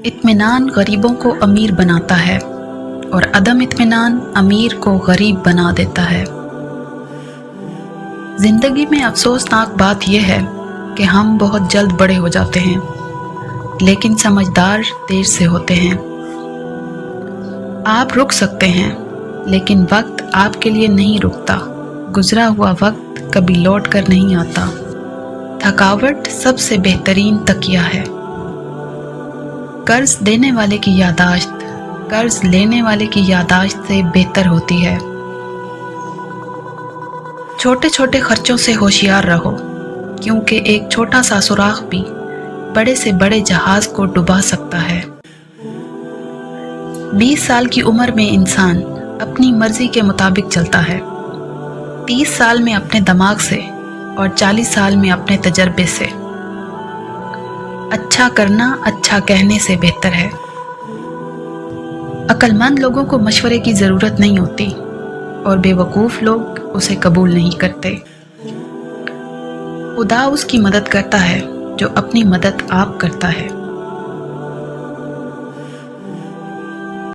इत्मीनान गरीबों को अमीर बनाता है और अदम इत्मीनान अमीर को गरीब बना देता है। जिंदगी में अफसोसनाक बात यह है कि हम बहुत जल्द बड़े हो जाते हैं, लेकिन समझदार देर से होते हैं। आप रुक सकते हैं, लेकिन वक्त आपके लिए नहीं रुकता। गुजरा हुआ वक्त कभी लौट कर नहीं आता। थकावट सबसे बेहतरीन तकिया है। कर्ज देने वाले की यादाश्त कर्ज लेने वाले की यादाश्त से बेहतर होती है। छोटे छोटे खर्चों से होशियार रहो, क्योंकि एक छोटा सा सुराख भी बड़े से बड़े जहाज को डुबा सकता है। 20 साल की उम्र में इंसान अपनी मर्जी के मुताबिक चलता है। 30 साल में अपने दिमाग से और 40 साल में अपने तजर्बे से। अच्छा करना अच्छा कहने से बेहतर है। अक्लमंद लोगों को मशवरे की ज़रूरत नहीं होती और बेवकूफ़ लोग उसे कबूल नहीं करते। खुदा उसकी मदद करता है जो अपनी मदद आप करता है।